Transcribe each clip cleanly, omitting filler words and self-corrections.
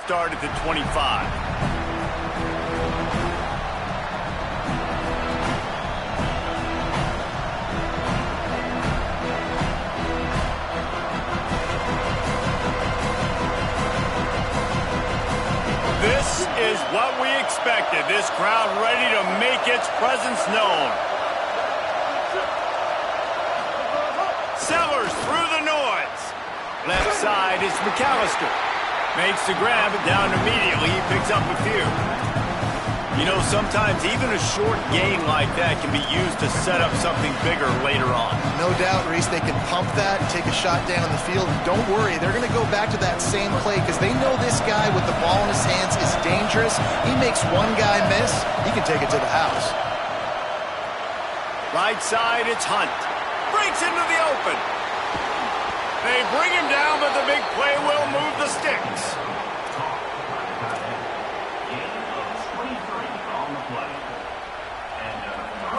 Start at the 25. This is what we expected. This crowd ready to make its presence known. Sellers through the noise. Left side is McAllister. Makes the grab, but down immediately. He picks up a few. You know, sometimes even a short gain like that can be used to set up something bigger later on. No doubt, Reese, they can pump that, take a shot down the field. Don't worry, they're going to go back to that same play because they know this guy with the ball in his hands is dangerous. He makes one guy miss, he can take it to the house. Right side, it's Hunt. Breaks into the open. They bring him down, but the big play will move the sticks.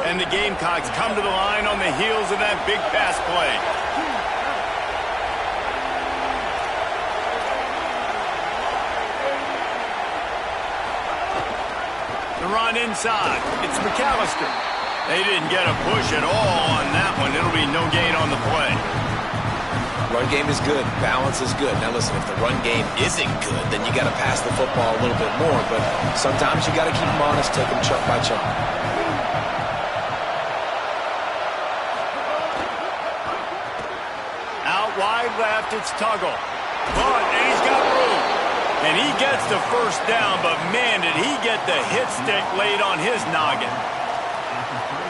And the Gamecocks come to the line on the heels of that big pass play. The run inside. It's McAllister. They didn't get a push at all on that one. It'll be no gain on the play. Run game is good. Balance is good. Now listen, if the run game isn't good, then you got to pass the football a little bit more. But sometimes you got to keep them honest, take them chunk by chunk. Out wide left, it's Tuggle. But, and he's got room. And he gets the first down, but man, did he get the hit stick laid on his noggin.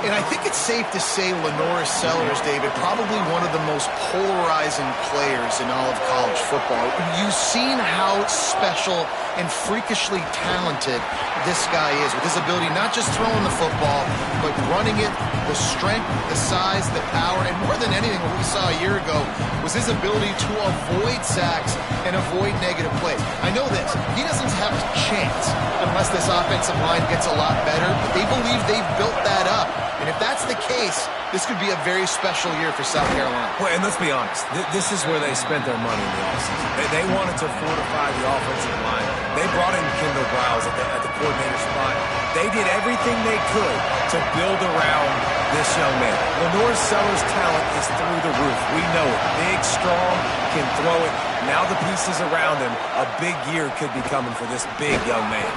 And I think it's safe to say Lenore Sellers, David, probably one of the most polarizing players in all of college football. You've seen how special and freakishly talented this guy is with his ability not just throwing the football, but running it, the strength, the size, the power, and more than anything, what we saw a year ago was his ability to avoid sacks and avoid negative plays. I know this. He doesn't have a chance unless this offensive line gets a lot better, but they believe they've built that up. And if that's the case, this could be a very special year for South Carolina. Well, and let's be honest, this is where they spent their money in the offseason. They wanted to fortify the offensive line. They brought in Kendall Briles at the coordinator spot. They did everything they could to build around this young man. Lenore Sellers' talent is through the roof. We know it. Big, strong, can throw it. Now the pieces around him, a big year could be coming for this big young man.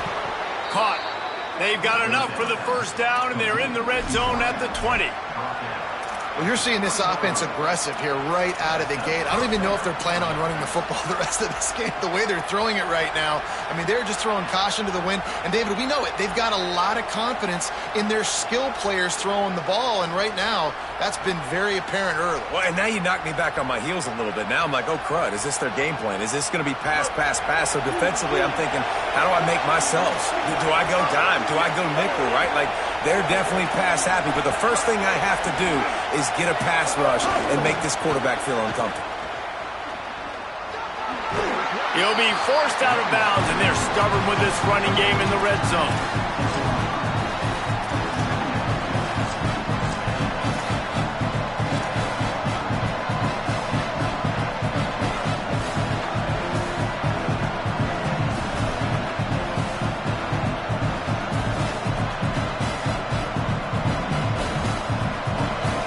Caught. They've got enough for the first down, and they're in the red zone at the 20. Well, you're seeing this offense aggressive here right out of the gate. I don't even know if they're planning on running the football the rest of this game, the way they're throwing it right now. I mean, they're just throwing caution to the wind. And, David, we know it. They've got a lot of confidence in their skill players throwing the ball, and right now that's been very apparent early. Well, and now you knock me back on my heels a little bit. Now I'm like, oh, crud, is this their game plan? Is this going to be pass, pass, pass? So defensively, I'm thinking, how do I make myself? Do I go dime? Do I go nickel, right? Like, they're definitely pass happy, but the first thing I have to do is get a pass rush and make this quarterback feel uncomfortable. He'll be forced out of bounds, and they're stubborn with this running game in the red zone.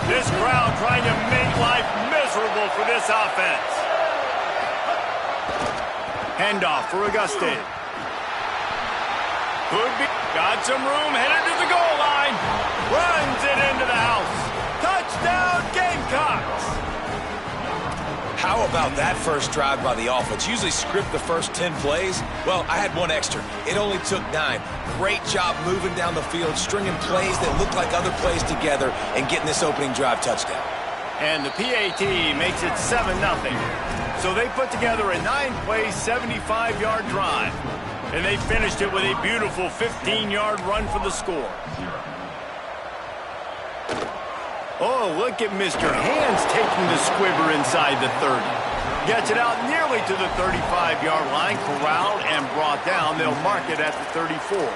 This crowd trying to make life miserable for this offense. Handoff for Auguste. Could be. Got some room, headed to the goal line. Runs it into the house. Touchdown, Gamecocks. How about that first drive by the offense? Usually script the first 10 plays. Well, I had one extra. It only took 9. Great job moving down the field, stringing plays that look like other plays together, and getting this opening drive touchdown. And the PAT makes it 7-0. So they put together a 9-play, 75-yard drive. And they finished it with a beautiful 15-yard run for the score. Oh, look at Mr. Hands taking the squibber inside the 30. Gets it out nearly to the 35-yard line, corralled and brought down. They'll mark it at the 34.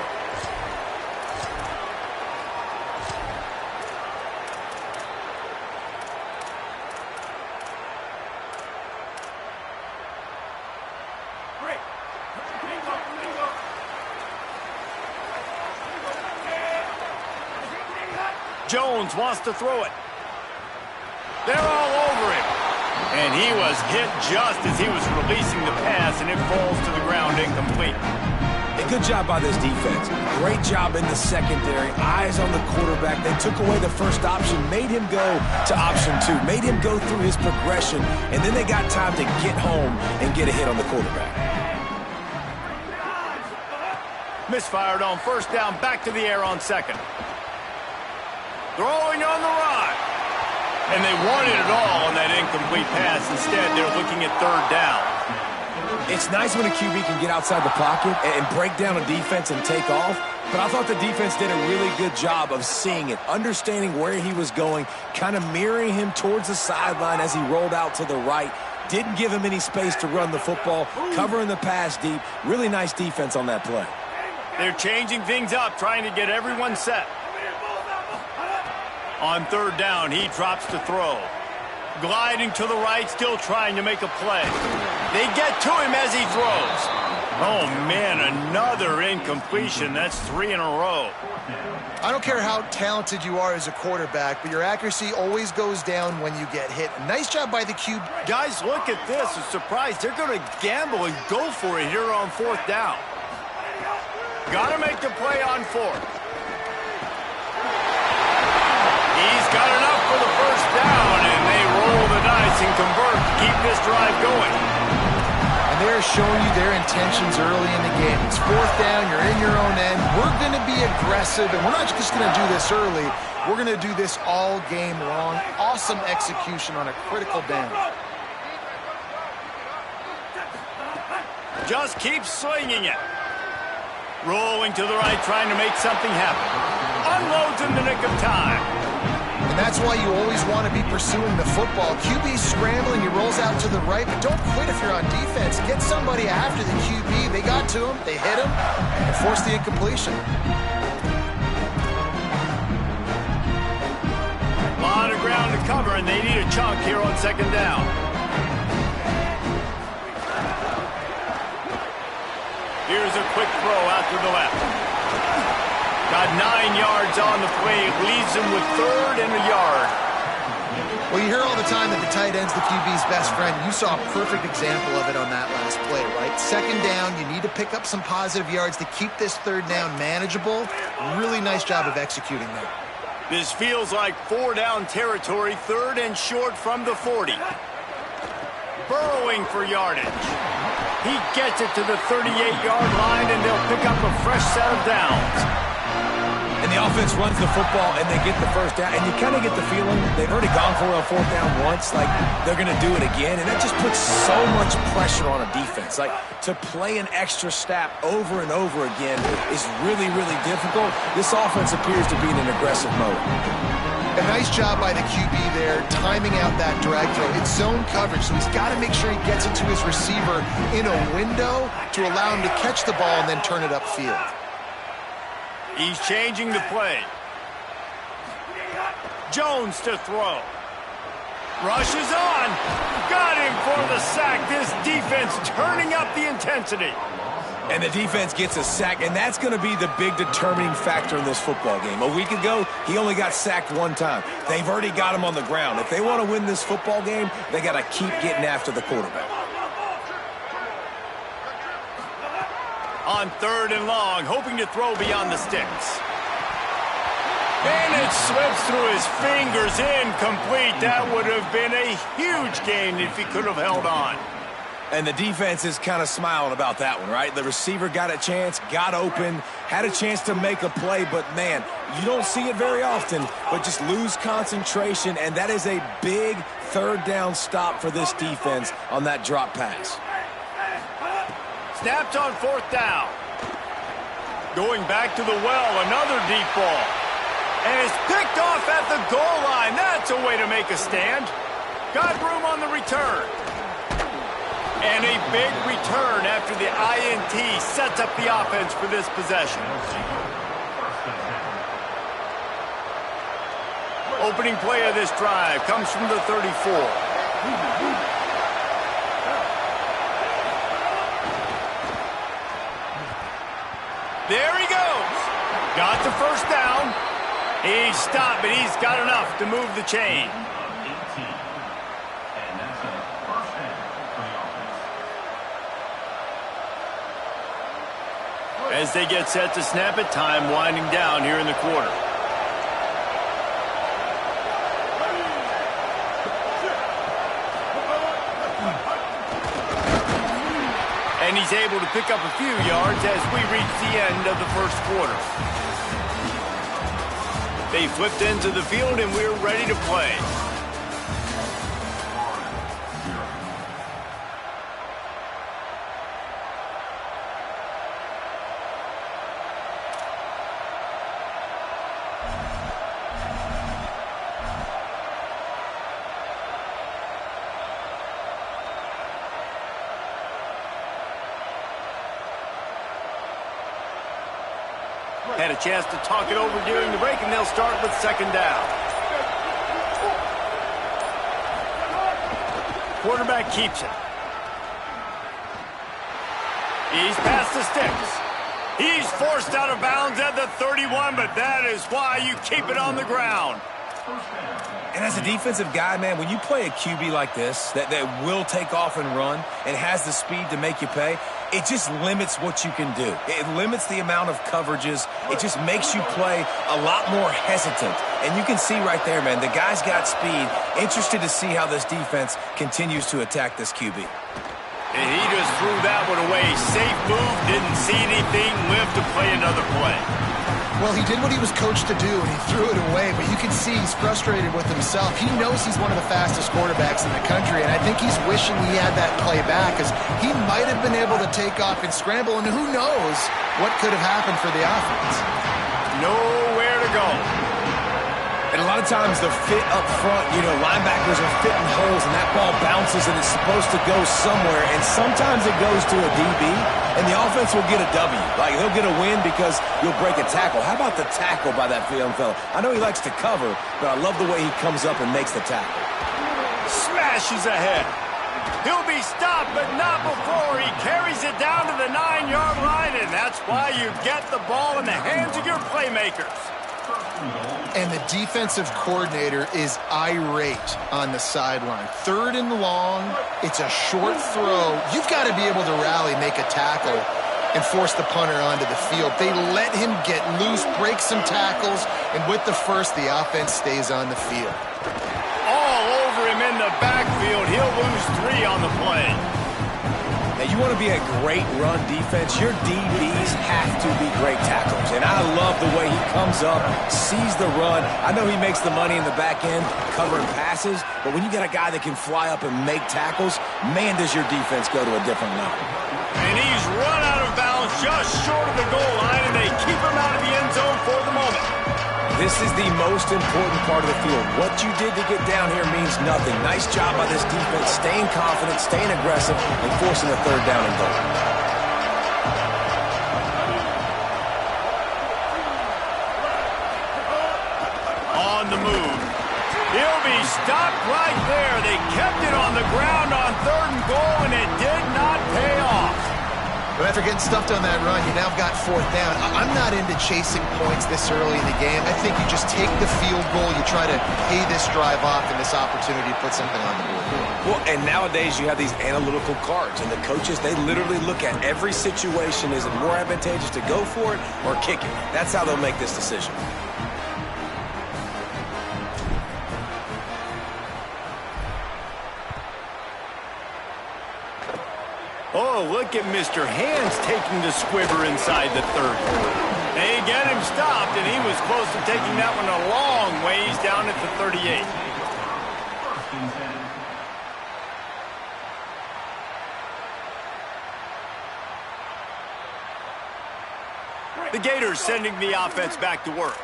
Jones wants to throw it. They're all over him. And he was hit just as he was releasing the pass, and it falls to the ground incomplete. A good job by this defense. Great job in the secondary. Eyes on the quarterback. They took away the first option, made him go to option 2, made him go through his progression, and then they got time to get home and get a hit on the quarterback. Misfired on first down, back to the air on second. Throwing on the run. And they wanted it all on that incomplete pass. Instead, they're looking at third down. It's nice when a QB can get outside the pocket and break down a defense and take off, but I thought the defense did a really good job of seeing it, understanding where he was going, kind of mirroring him towards the sideline as he rolled out to the right. Didn't give him any space to run the football, covering the pass deep. Really nice defense on that play. They're changing things up, trying to get everyone set. On third down, he drops to throw. Gliding to the right, still trying to make a play. They get to him as he throws. Oh, man, another incompletion. That's 3 in a row. I don't care how talented you are as a quarterback, but your accuracy always goes down when you get hit. Nice job by the QB. Guys, look at this. A surprise. They're going to gamble and go for it here on fourth down. Got to make the play on fourth. He's got enough for the first down, and they roll the dice and convert to keep this drive going. And they're showing you their intentions early in the game. It's fourth down, you're in your own end. We're going to be aggressive, and we're not just going to do this early. We're going to do this all game long. Awesome execution on a critical down. Just keep slinging it. Rolling to the right, trying to make something happen. Unloads in the nick of time. And that's why you always want to be pursuing the football. QB's scrambling, he rolls out to the right, but don't quit if you're on defense. Get somebody after the QB. They got to him, they hit him, and forced the incompletion. A lot of ground to cover, and they need a chunk here on second down. Here's a quick throw out to the left. Got 9 yards on the play. Leaves him with third and a yard. Well, you hear all the time that the tight end's the QB's best friend. You saw a perfect example of it on that last play, right? Second down, you need to pick up some positive yards to keep this third down manageable. Really nice job of executing that. This feels like 4-down territory, third and short from the 40. Burrowing for yardage. He gets it to the 38-yard line, and they'll pick up a fresh set of downs. And the offense runs the football, and they get the first down. And you kind of get the feeling they've already gone for it on fourth down once, like they're going to do it again. And that just puts so much pressure on a defense. Like, to play an extra snap over and over again is really, really difficult. This offense appears to be in an aggressive mode. A nice job by the QB there, timing out that drag throw. It's zone coverage, so he's got to make sure he gets it to his receiver in a window to allow him to catch the ball and then turn it upfield. He's changing the play. Jones to throw. Rushes on. Got him for the sack. This defense turning up the intensity. And the defense gets a sack, and that's going to be the big determining factor in this football game. A week ago, he only got sacked one time. They've already got him on the ground. If they want to win this football game, they got to keep getting after the quarterback. On third and long, hoping to throw beyond the sticks. And it slips through his fingers, incomplete. That would have been a huge gain if he could have held on. And the defense is kind of smiling about that one, right? The receiver got a chance, got open, had a chance to make a play, but man, you don't see it very often, but just lose concentration, and that is a big third down stop for this defense on that drop pass. Snapped on fourth down. Going back to the well, another deep ball. And it's picked off at the goal line. That's a way to make a stand. Got room on the return. And a big return after the INT sets up the offense for this possession. Opening play of this drive comes from the 34. There he goes. Got the first down. He's stopped, but he's got enough to move the chain. As they get set to snap it, time winding down here in the quarter. And he's able to pick up a few yards as we reach the end of the first quarter. They flipped into the field, and we're ready to play. Had a chance to talk it over during the break, and they'll start with second down. Quarterback keeps it. He's past the sticks. He's forced out of bounds at the 31, but that is why you keep it on the ground. And as a defensive guy, man, when you play a QB like this that will take off and run and has the speed to make you pay, it just limits what you can do. It limits the amount of coverages. It just makes you play a lot more hesitant. And you can see right there, man, the guy's got speed. Interested to see how this defense continues to attack this QB. And he just threw that one away. Safe move, didn't see anything, lived to play another play. Well, he did what he was coached to do, and he threw it away, but you can see he's frustrated with himself. He knows he's one of the fastest quarterbacks in the country, and I think he's wishing he had that play back, because he might have been able to take off and scramble, and who knows what could have happened for the offense. Nowhere to go. And a lot of times the fit up front, you know, linebackers are fitting holes, and that ball bounces, and it's supposed to go somewhere, and sometimes it goes to a DB, and the offense will get a W. Like, they'll get a win because you'll break a tackle. How about the tackle by that young fella? I know he likes to cover, but I love the way he comes up and makes the tackle. Smashes ahead. He'll be stopped, but not before he carries it down to the 9-yard line, and that's why you get the ball in the hands of your playmakers. And the defensive coordinator is irate on the sideline. Third and long, it's a short throw. You've got to be able to rally, make a tackle, and force the punter onto the field. They let him get loose, break some tackles, and with the first, the offense stays on the field. All over him in the backfield. He'll lose 3 on the play. Now, you want to be a great run defense, your DBs have to be great tacklers. And I love the way he comes up, sees the run. I know he makes the money in the back end covering passes, but when you got a guy that can fly up and make tackles, man, does your defense go to a different level. And he's run out of bounds just short of the goal line, and they keep him out of the end zone for the moment. This is the most important part of the field. What you did to get down here means nothing. Nice job by this defense, staying confident, staying aggressive, and forcing the third down and goal. On the move. He'll be stopped right there. They kept it on the ground on 3rd and goal, and it did not pay off. But after getting stuffed on that run, you now got 4th down. I'm not into chasing points this early in the game. I think you just take the field goal, you try to pay this drive off and this opportunity to put something on the board. Well, and nowadays you have these analytical cards, and the coaches, they literally look at every situation. Is it more advantageous to go for it or kick it? That's how they'll make this decision. Oh, look at Mr. Hands taking the squibber inside the 30. They get him stopped, and he was close to taking that one a long ways down at the 38. The Gators sending the offense back to work.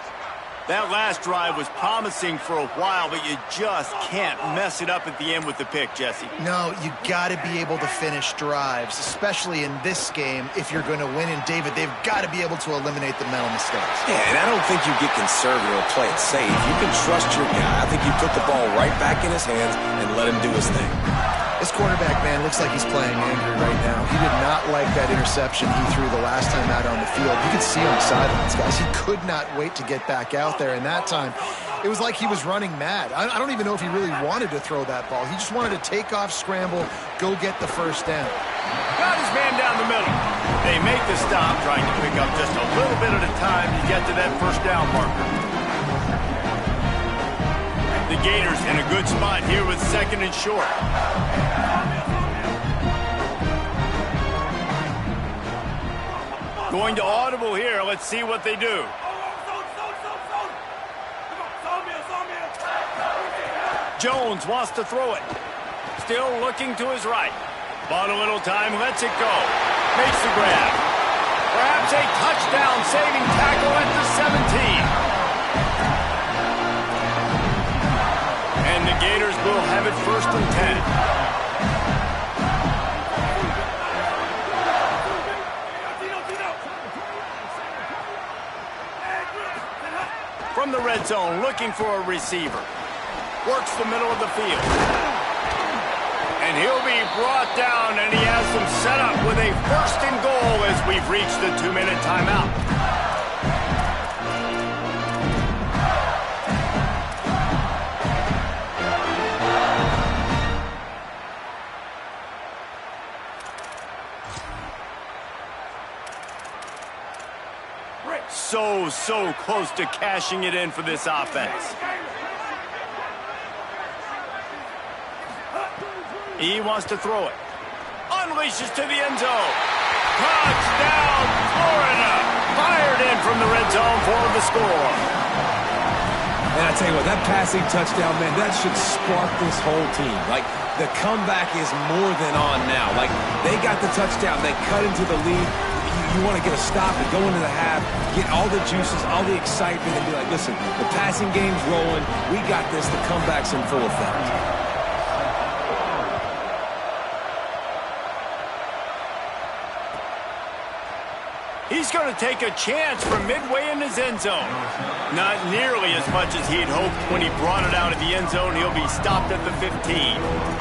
That last drive was promising for a while, but you just can't mess it up at the end with the pick, Jesse. No, you got to be able to finish drives, especially in this game if you're going to win. And, David, they've got to be able to eliminate the mental mistakes. Yeah, and I don't think you get conservative or play it safe. You can trust your guy. I think you put the ball right back in his hands and let him do his thing. This quarterback, man, looks like he's playing angry right now. He did not like that interception he threw the last time out on the field. You could see on the sidelines, guys. He could not wait to get back out there, and that time, it was like he was running mad. I don't even know if he really wanted to throw that ball. He just wanted to take off, scramble, go get the first down. Got his man down the middle. They make the stop, trying to pick up just a little bit at a time to get to that first down marker. The Gators in a good spot here with 2nd and short. Going to audible here. Let's see what they do. Jones wants to throw it. Still looking to his right. Bought a little time, lets it go. Makes the grab. Perhaps a touchdown-saving tackle at the 17. And the Gators will have it 1st and 10. From the red zone, looking for a receiver. Works the middle of the field. And he'll be brought down, and he has them set up with a 1st and goal as we've reached the 2-minute timeout. So close to cashing it in for this offense. He wants to throw it. Unleashes to the end zone. Touchdown, Florida. Fired in from the red zone for the score. And I tell you what, that passing touchdown, man, that should spark this whole team. Like, the comeback is more than on now. Like, they got the touchdown. They cut into the lead. You want to get a stop and go into the half, get all the juices, all the excitement, and be like, listen, the passing game's rolling. We got this. The comeback's in full effect. He's going to take a chance from midway in his end zone. Not nearly as much as he'd hoped when he brought it out of the end zone. He'll be stopped at the 15.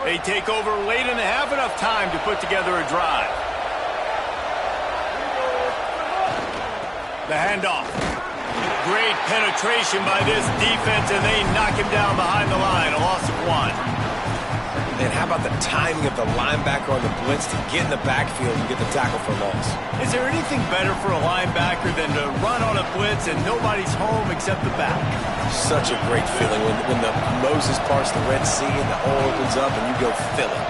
They take over late and they have enough time to put together a drive. The handoff. Great penetration by this defense, and they knock him down behind the line. A loss of 1. And how about the timing of the linebacker on the blitz to get in the backfield and get the tackle for loss? Is there anything better for a linebacker than to run on a blitz and nobody's home except the back? Such a great feeling when the Moses parts the Red Sea and the hole opens up and you go fill it.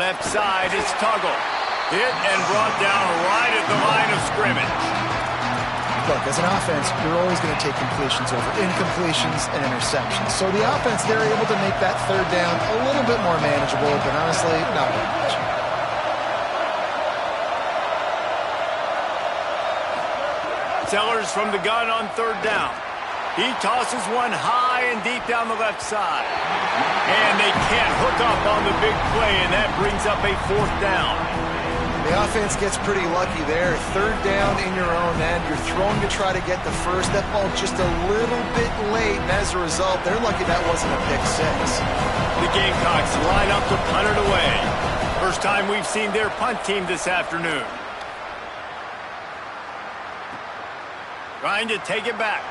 Left side is Tuggle. Hit and brought down right at the line of scrimmage. Look, as an offense, you're always going to take completions over incompletions and interceptions. So the offense, they're able to make that 3rd down a little bit more manageable, but honestly, not very much. Sellers from the gun on 3rd down. He tosses one high and deep down the left side. And they can't hook up on the big play, and that brings up a 4th down. The offense gets pretty lucky there. 3rd down in your own end. You're throwing to try to get the first. That ball just a little bit late, and as a result, they're lucky that wasn't a pick 6. The Gamecocks line up to punt it away. First time we've seen their punt team this afternoon. Trying to take it back.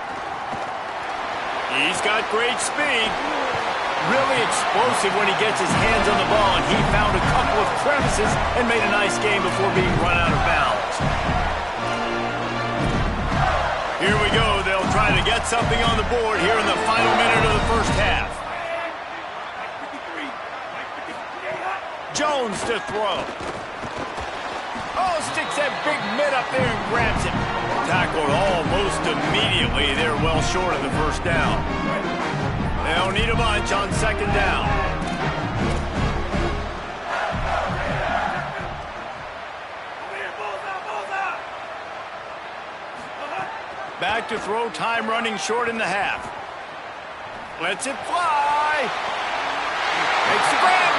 He's got great speed. Really explosive when he gets his hands on the ball, and he found a couple of crevices and made a nice game before being run out of bounds. Here we go. They'll try to get something on the board here in the final minute of the first half. Jones to throw. Oh, sticks that big mitt up there and grabs it. Tackled almost immediately. They're well short of the first down. They'll need a bunch on 2nd down. Back to throw, time running short in the half. Lets it fly. Makes the grab.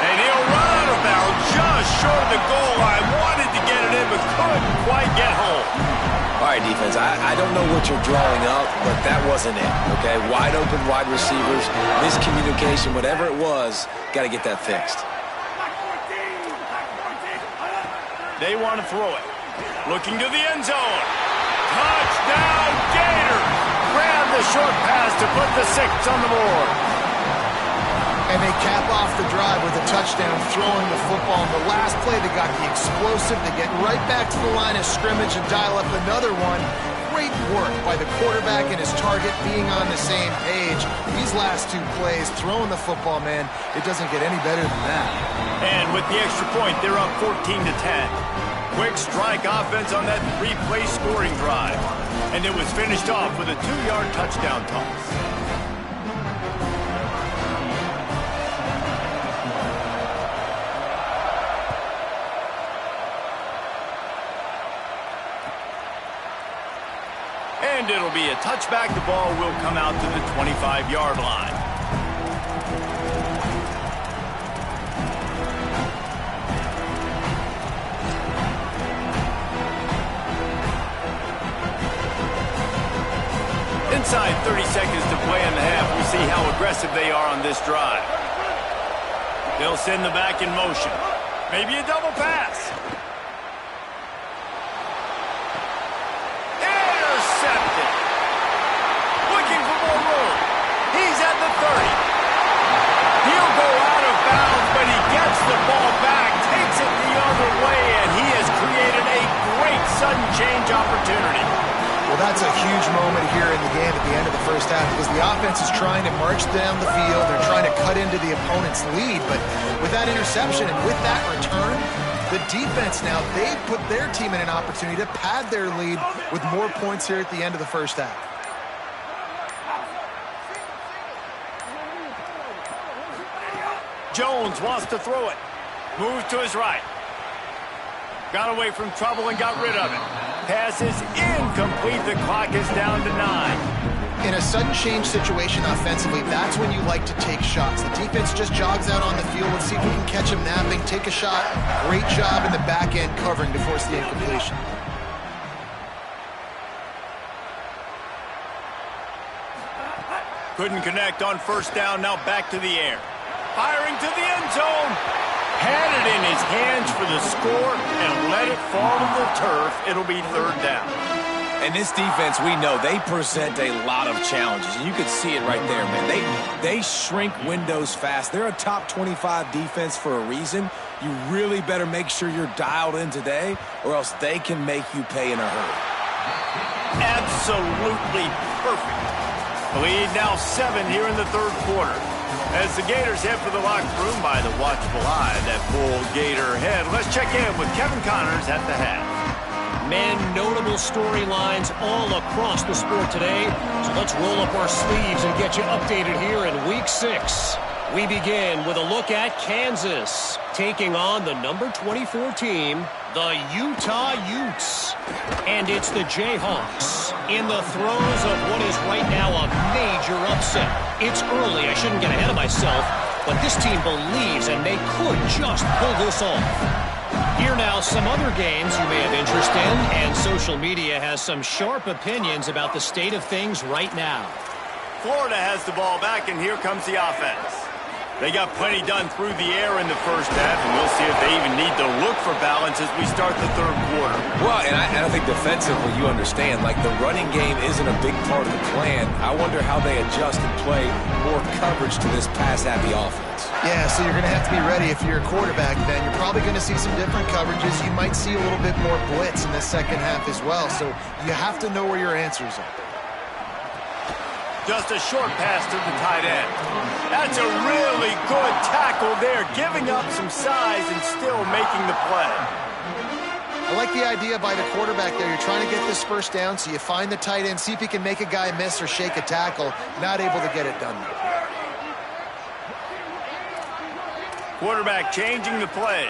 And he'll run out of bounds just short of the goal line. Wanted to get it in, but couldn't quite get home. All right, defense, I don't know what you're drawing up, but that wasn't it, okay? Wide open wide receivers, miscommunication, whatever it was, got to get that fixed. They want to throw it. Looking to the end zone. Touchdown, Gators! Grab the short pass to put the 6 on the board. And they cap off the drive with a touchdown, throwing the football. In the last play, they got the explosive to get right back to the line of scrimmage and dial up another one. Great work by the quarterback and his target being on the same page. These last 2 plays, throwing the football, man, it doesn't get any better than that. And with the extra point, they're up 14-10. Quick strike offense on that 3-play scoring drive. And it was finished off with a 2-yard touchdown toss. And it'll be a touchback. The ball will come out to the 25-yard line. Inside 30 seconds to play in the half, we see how aggressive they are on this drive. They'll send the back in motion. Maybe a double pass. Intercepted. Looking for more room. He's at the 30. He'll go out of bounds, but he gets the ball back, takes it the other way, and he has created a great sudden change opportunity. Well, that's a huge moment here in the game at the end of the first half because the offense is trying to march down the field. They're trying to cut into the opponent's lead, but with that interception and with that return, the defense now, they put their team in an opportunity to pad their lead with more points here at the end of the first half. Jones wants to throw it. Moves to his right. Got away from trouble and got rid of it. Pass is incomplete. The clock is down to 9. In a sudden change situation offensively, that's when you like to take shots. The defense just jogs out on the field. Let's see if we can catch him napping, take a shot. Great job in the back end covering to force the incompletion. Couldn't connect on first down. Now back to the air. Firing to the end zone. Had it in his hands for the score and let it fall to the turf. It'll be 3rd down. And this defense, we know, they present a lot of challenges. And you can see it right there, man. They shrink windows fast. They're a top 25 defense for a reason. You really better make sure you're dialed in today, or else they can make you pay in a hurry. Absolutely perfect. The lead now 7 here in the 3rd quarter. As the Gators head for the locker room by the watchful eye, that full Gator head. Let's check in with Kevin Connors at the half. Man, notable storylines all across the sport today. So let's roll up our sleeves and get you updated here in Week 6. We begin with a look at Kansas taking on the number 24 team, the Utah Utes. And it's the Jayhawks in the throes of what is right now a major upset. It's early, I shouldn't get ahead of myself, but this team believes and they could just pull this off. Here now, some other games you may have interest in, and social media has some sharp opinions about the state of things right now. Florida has the ball back, and here comes the offense. They got plenty done through the air in the first half, and we'll see if they even need to look for balance as we start the 3rd quarter. Well, and I think defensively you understand, like the running game isn't a big part of the plan. I wonder how they adjust and play more coverage to this pass-happy offense. Yeah, so you're going to have to be ready if you're a quarterback then. You're probably going to see some different coverages. You might see a little bit more blitz in the second half as well, so you have to know where your answers are. Just a short pass to the tight end. That's a really good tackle there, giving up some size and still making the play. I like the idea by the quarterback there. You're trying to get this first down, so you find the tight end, see if he can make a guy miss or shake a tackle. Not able to get it done. Quarterback changing the play.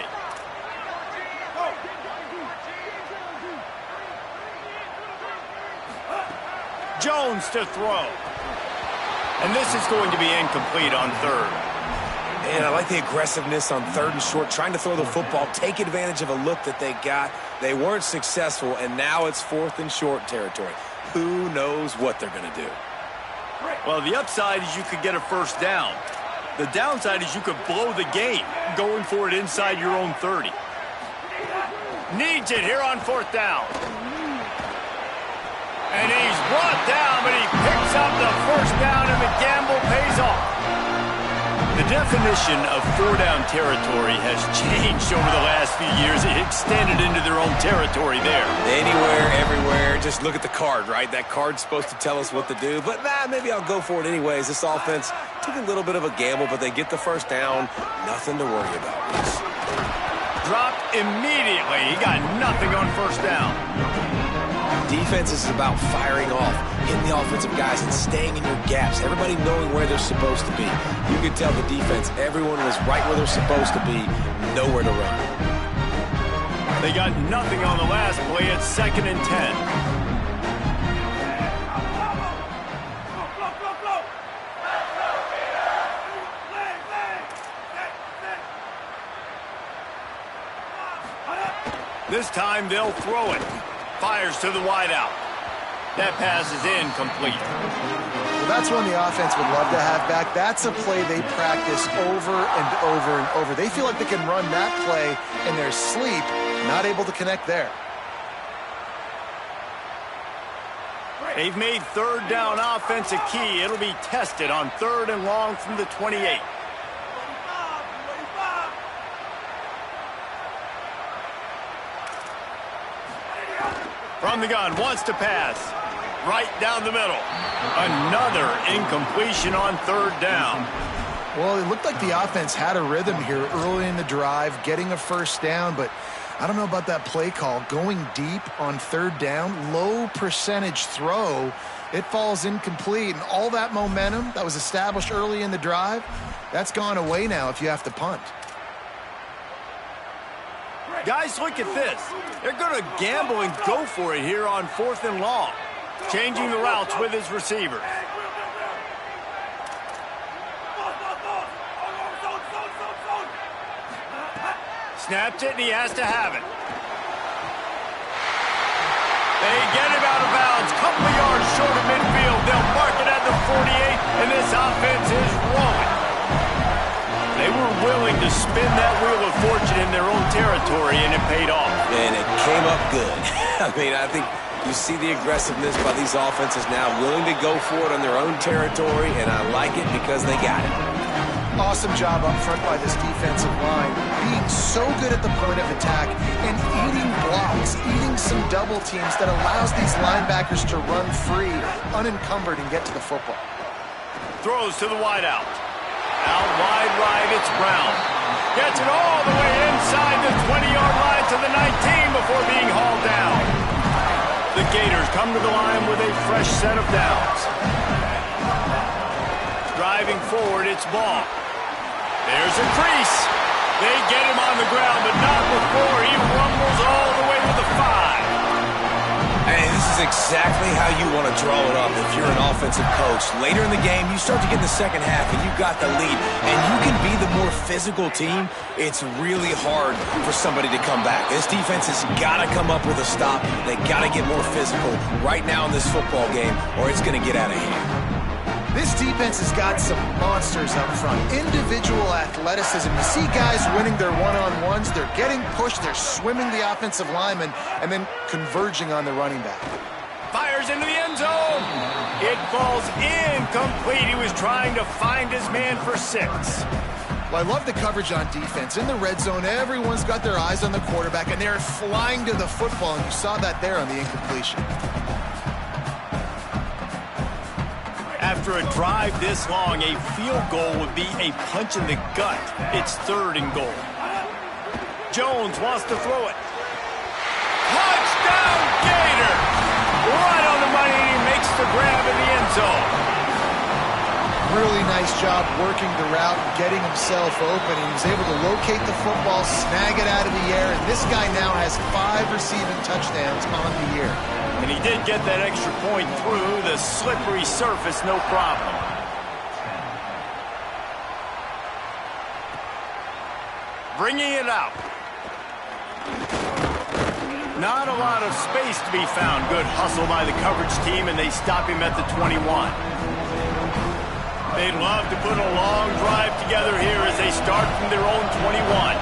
Jones to throw. And this is going to be incomplete on 3rd. And I like the aggressiveness on 3rd and short, trying to throw the football, take advantage of a look that they got. They weren't successful, and now it's 4th and short territory. Who knows what they're going to do? Well, the upside is you could get a first down. The downside is you could blow the game going for it inside your own 30. Needs it here on 4th down. And he's brought down, but he picks up the first down, and the gamble pays off. The definition of 4-down territory has changed over the last few years. It extended into their own territory there. Anywhere, everywhere. Just look at the card, right? That card's supposed to tell us what to do. But, maybe I'll go for it anyways. This offense took a little bit of a gamble, but they get the first down. Nothing to worry about. Dropped immediately. He got nothing on first down. Defense is about firing off, hitting the offensive guys, and staying in your gaps. Everybody knowing where they're supposed to be. You could tell the defense, everyone was right where they're supposed to be, nowhere to run. They got nothing on the last play. It's 2nd and 10. This time they'll throw it. Fires to the wideout. That pass is incomplete. Well, that's one the offense would love to have back. That's a play they practice over and over and over. They feel like they can run that play in their sleep, not able to connect there. They've made 3rd down offense a key. It'll be tested on 3rd and long from the 28. From the gun, wants to pass. Right down the middle. Another incompletion on 3rd down. Well, it looked like the offense had a rhythm here early in the drive, getting a first down, but I don't know about that play call. Going deep on 3rd down, low percentage throw, it falls incomplete, and all that momentum that was established early in the drive, that's gone away now if you have to punt. Guys, look at this. They're going to gamble and go for it here on 4th and long. Changing the routes with his receivers. Snaps it, and he has to have it. They get him out of bounds. Couple of yards short of midfield. They'll mark it at the 48, and this offense is rolling. They were willing to spin that wheel of fortune in their own territory, and it paid off. And it came up good. I think you see the aggressiveness by these offenses now, willing to go for it on their own territory, and I like it because they got it. Awesome job up front by this defensive line, being so good at the point of attack and eating blocks, eating some double teams that allows these linebackers to run free, unencumbered, and get to the football. Throws to the wideout. Out wide right, it's Brown. Gets it all the way inside the 20-yard line to the 19 before being hauled down. The Gators come to the line with a fresh set of downs. Driving forward, it's Ball. There's a crease. They get him on the ground, but not before he rumbles all the way to the 5. Hey, this is exactly how you want to draw it up if you're an offensive coach. Later in the game, you start to get in the second half, and you've got the lead, and you can be the more physical team. It's really hard for somebody to come back. This defense has got to come up with a stop. They got to get more physical right now in this football game, or it's going to get out of hand. This defense has got some monsters up front. Individual athleticism. You see guys winning their one-on-ones. They're getting pushed. They're swimming the offensive lineman and then converging on the running back. Fires into the end zone. It falls incomplete. He was trying to find his man for 6. Well, I love the coverage on defense. In the red zone, everyone's got their eyes on the quarterback, and they're flying to the football, and you saw that there on the incompletion. After a drive this long, a field goal would be a punch in the gut. It's 3rd and goal. Jones wants to throw it. Touchdown, Gator! Right on the money, and he makes the grab in the end zone. Really nice job working the route and getting himself open. He was able to locate the football, snag it out of the air, and this guy now has 5 receiving touchdowns on the year. And he did get that extra point through the slippery surface, no problem. bringing it out. Not a lot of space to be found. Good hustle by the coverage team, and they stop him at the 21. They'd love to put a long drive together here as they start from their own 21.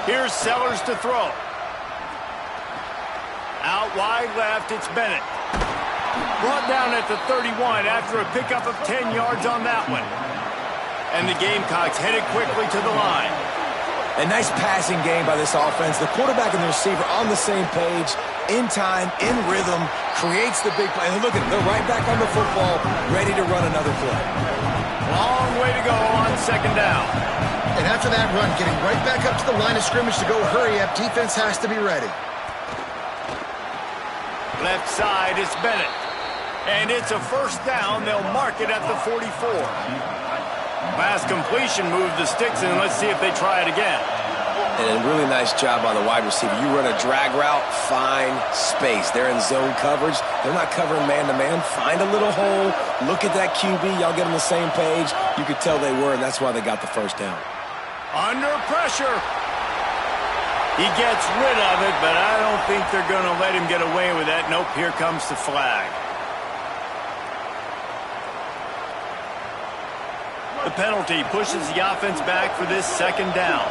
Here's Sellers to throw. Out wide left, it's Bennett. Brought down at the 31 after a pickup of 10 yards on that one. And the Gamecocks headed quickly to the line. A nice passing game by this offense. The quarterback and the receiver on the same page, in time, in rhythm, creates the big play. And look at them, they're right back on the football, ready to run another play. Long way to go on second down. And after that run, getting right back up to the line of scrimmage to go hurry up, defense has to be ready. Left side is Bennett. And it's a first down. They'll mark it at the 44. Last completion moved the sticks, and let's see if they try it again. And a really nice job by the wide receiver. You run a drag route, find space. They're in zone coverage. They're not covering man-to-man. Find a little hole. Look at that QB. Y'all get on the same page. You could tell they were, and that's why they got the first down. Under pressure. He gets rid of it, but I don't think they're going to let him get away with that. Nope, here comes the flag. The penalty pushes the offense back for this second down.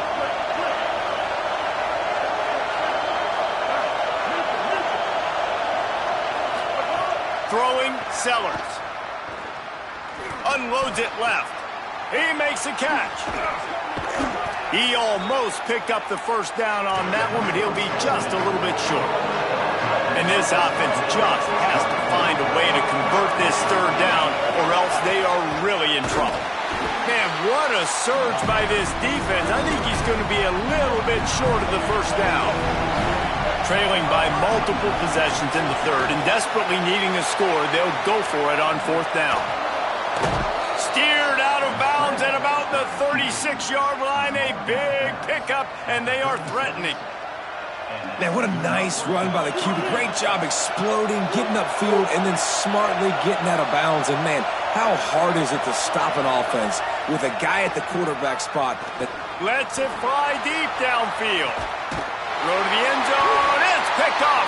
Throwing, Sellers. Unloads it left. He makes a catch. He almost picked up the first down on that one, but he'll be just a little bit short. And this offense just has to find a way to convert this third down, or else they are really in trouble. Man, what a surge by this defense. I think he's going to be a little bit short of the first down. Trailing by multiple possessions in the third and desperately needing a score, they'll go for it on fourth down. Steered out of bounds at about the 36-yard line. A big pickup, and they are threatening. Man, what a nice run by the QB. Great job exploding, getting upfield, and then smartly getting out of bounds. And, man, how hard is it to stop an offense with a guy at the quarterback spot that lets it fly deep downfield. Throw to the end zone. It's picked off.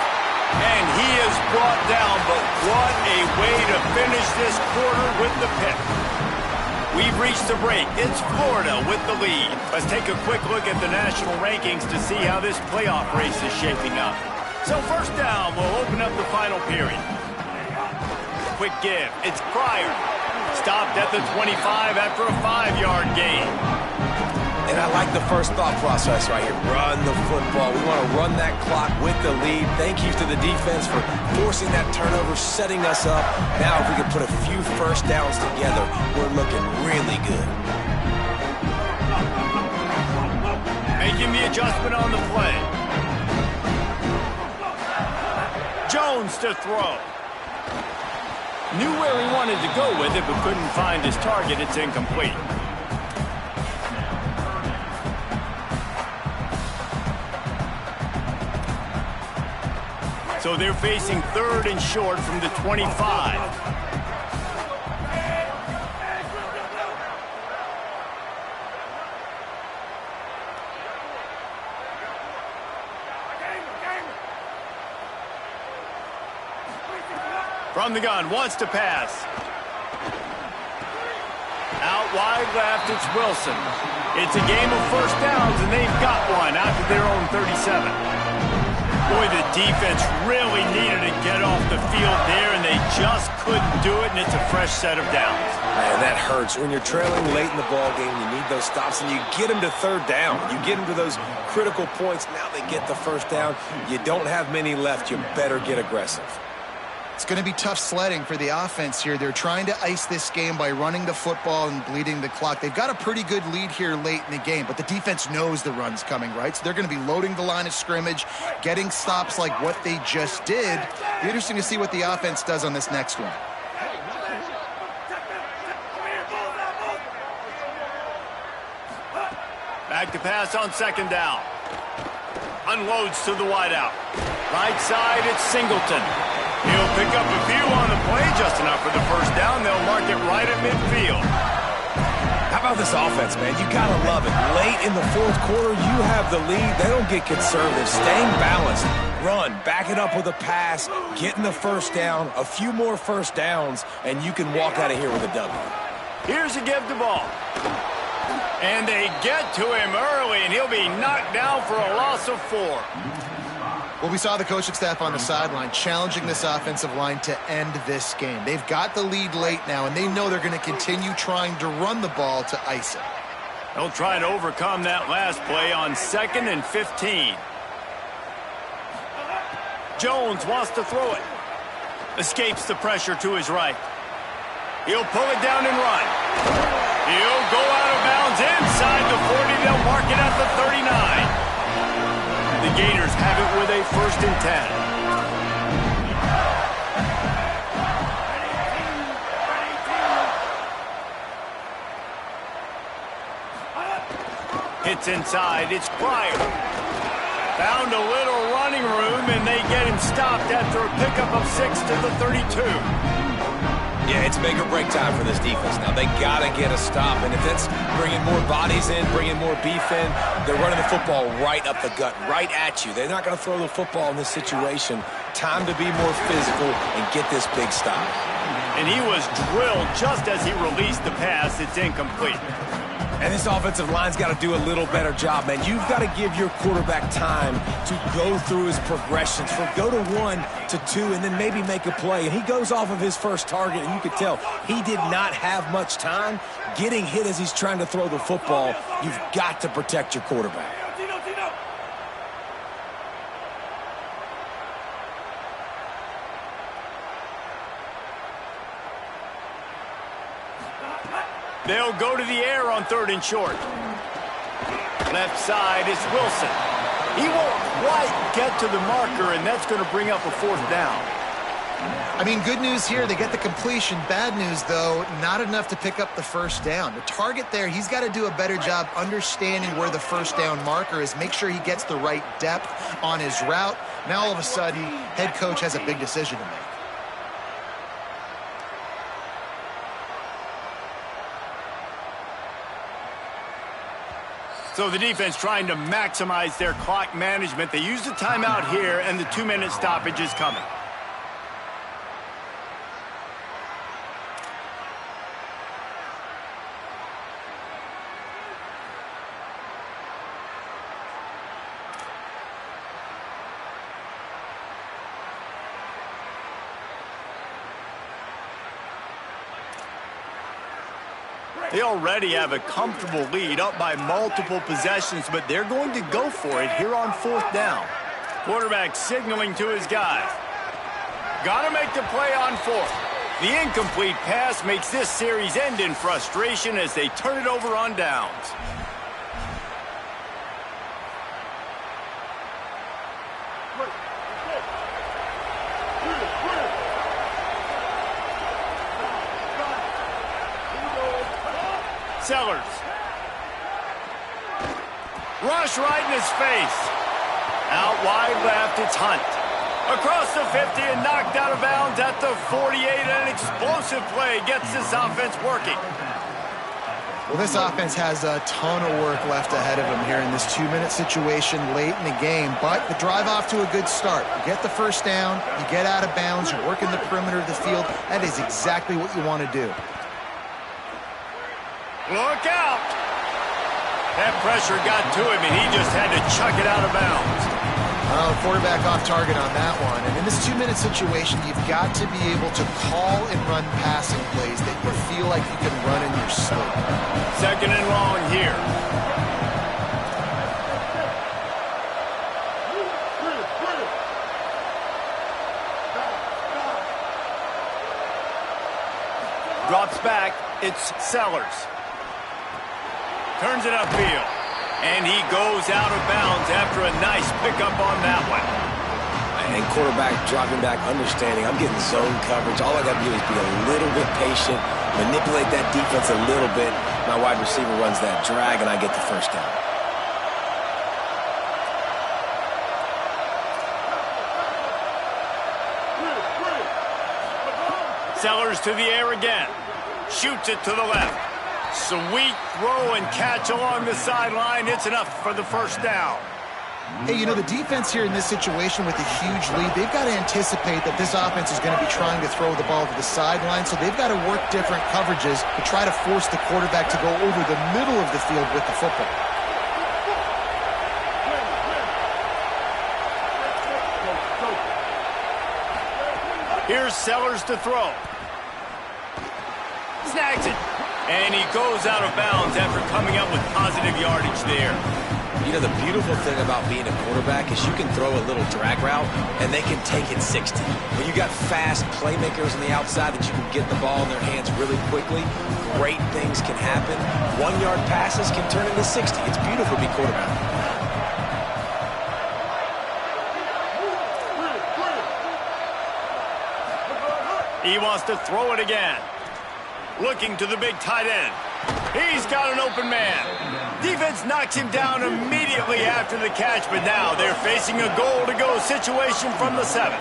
And he is brought down, but what a way to finish this quarter with the pick. We've reached the break. It's Florida with the lead. Let's take a quick look at the national rankings to see how this playoff race is shaping up. So first down, we'll open up the final period. Quick give. It's Pryor. Stopped at the 25 after a 5-yard gain. And I like the first thought process right here. Run the football. We want to run that clock with the lead. Thank you to the defense for forcing that turnover, setting us up. Now if we can put a few first downs together, we're looking really good. Making the adjustment on the play. Jones to throw. Knew where he wanted to go with it, but couldn't find his target. It's incomplete. So they're facing third and short from the 25. From the gun, wants to pass. Out wide left, it's Wilson. It's a game of first downs, and they've got one out to their own 37. Boy, the defense really needed to get off the field there, and they just couldn't do it, and it's a fresh set of downs. Man, that hurts. When you're trailing late in the ball game, you need those stops, and you get them to third down. You get them to those critical points. Now they get the first down. You don't have many left. You better get aggressive. It's going to be tough sledding for the offense here. They're trying to ice this game by running the football and bleeding the clock. They've got a pretty good lead here late in the game, but the defense knows the run's coming, right? So they're going to be loading the line of scrimmage, getting stops like what they just did. Be interesting to see what the offense does on this next one. Back to pass on second down. Unloads to the wideout. Right side, it's Singleton. He'll pick up a few on the play, just enough for the first down. They'll mark it right at midfield. How about this offense, man? You got to love it. Late in the fourth quarter, you have the lead. They don't get conservative. Staying balanced. Run, back it up with a pass, getting the first down, a few more first downs, and you can walk out of here with a W. Here's a give the ball. And they get to him early, and he'll be knocked down for a loss of 4. Well, we saw the coaching staff on the sideline challenging this offensive line to end this game. They've got the lead late now, and they know they're going to continue trying to run the ball to ice it. They'll try to overcome that last play on 2nd and 15. Jones wants to throw it. Escapes the pressure to his right. He'll pull it down and run. He'll go out of bounds inside the 40. They'll mark it at the 39. The Gators have it with a 1st and 10. Hits inside. It's Pryor. Found a little running room, and they get him stopped after a pickup of 6 to the 32. Yeah, it's make or break time for this defense. Now, they got to get a stop, and if it's bringing more bodies in, bringing more beef in, they're running the football right up the gut, right at you. They're not going to throw the football in this situation. Time to be more physical and get this big stop. And he was drilled just as he released the pass. It's incomplete. And this offensive line's got to do a little better job, man. You've got to give your quarterback time to go through his progressions, from go to 1 to 2, and then maybe make a play. And he goes off of his first target, and you could tell he did not have much time getting hit as he's trying to throw the football. You've got to protect your quarterback. They'll go to the air on 3rd and short. Left side is Wilson. He won't quite get to the marker, and that's going to bring up a 4th down. I mean, good news here, they get the completion. Bad news, though, not enough to pick up the first down. The target there, he's got to do a better job understanding where the first down marker is, make sure he gets the right depth on his route. Now, all of a sudden, head coach has a big decision to make. So the defense trying to maximize their clock management. They use the timeout here, and the 2-minute stoppage is coming. They already have a comfortable lead, up by multiple possessions, but they're going to go for it here on 4th down. Quarterback signaling to his guys. Got to make the play on 4th. The incomplete pass makes this series end in frustration as they turn it over on downs. Sellers. Rush right in his face. Out wide left, it's Hunt. Across the 50 and knocked out of bounds at the 48. An explosive play gets this offense working. Well, this offense has a ton of work left ahead of them here in this 2-minute situation late in the game, but the drive off to a good start. You get the first down, you get out of bounds, you work in the perimeter of the field. That is exactly what you want to do. Look out! That pressure got to him, and he just had to chuck it out of bounds. Quarterback off target on that one. And in this 2-minute situation, you've got to be able to call and run passing plays that you feel like you can run in your sleep. 2nd and long here. Drops back. It's Sellers. Turns it upfield. And he goes out of bounds after a nice pickup on that one. And quarterback dropping back, understanding I'm getting zone coverage. All I got to do is be a little bit patient, manipulate that defense a little bit. My wide receiver runs that drag, and I get the first down. Sellers to the air again. Shoots it to the left. Sweet throw and catch along the sideline. It's enough for the first down. Hey, you know, the defense here in this situation with a huge lead, they've got to anticipate that this offense is going to be trying to throw the ball to the sideline, so they've got to work different coverages to try to force the quarterback to go over the middle of the field with the football. Here's Sellers to throw. Snags it. And he goes out of bounds after coming up with positive yardage there. You know, the beautiful thing about being a quarterback is you can throw a little drag route, and they can take it 60. When you got fast playmakers on the outside that you can get the ball in their hands really quickly, great things can happen. 1-yard passes can turn into 60. It's beautiful to be quarterback. He wants to throw it again. Looking to the big tight end. He's got an open man. Defense knocks him down immediately after the catch, but now they're facing a goal-to-go situation from the 7.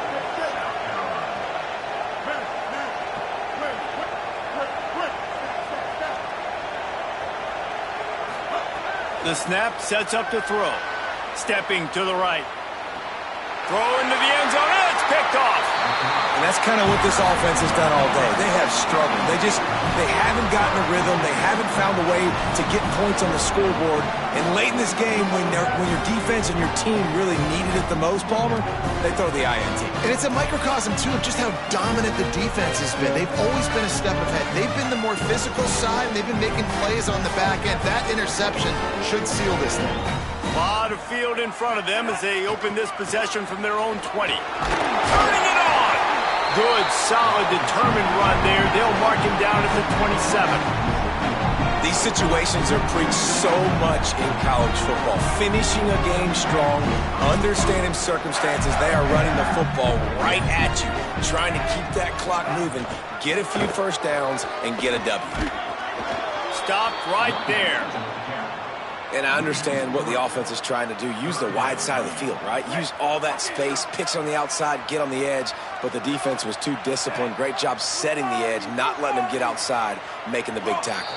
The snap sets up to throw. Stepping to the right. Throw into the end zone. It's picked off. And that's kind of what this offense has done all day. They have struggled. They haven't gotten a rhythm. They haven't found a way to get points on the scoreboard. And late in this game, when your defense and your team really needed it the most, Palmer, they throw the INT. And it's a microcosm, too, of just how dominant the defense has been. They've always been a step ahead. They've been the more physical side, and they've been making plays on the back end. That interception should seal this thing. A lot of field in front of them as they open this possession from their own 20. Turning it on! Good, solid, determined run there. They'll mark him down at the 27. These situations are preached so much in college football. Finishing a game strong, understanding circumstances. They are running the football right at you, trying to keep that clock moving, get a few first downs, and get a W. Stopped right there. And I understand what the offense is trying to do. Use the wide side of the field, right? Use all that space, pitch on the outside, get on the edge. But the defense was too disciplined. Great job setting the edge, not letting them get outside, making the big tackle.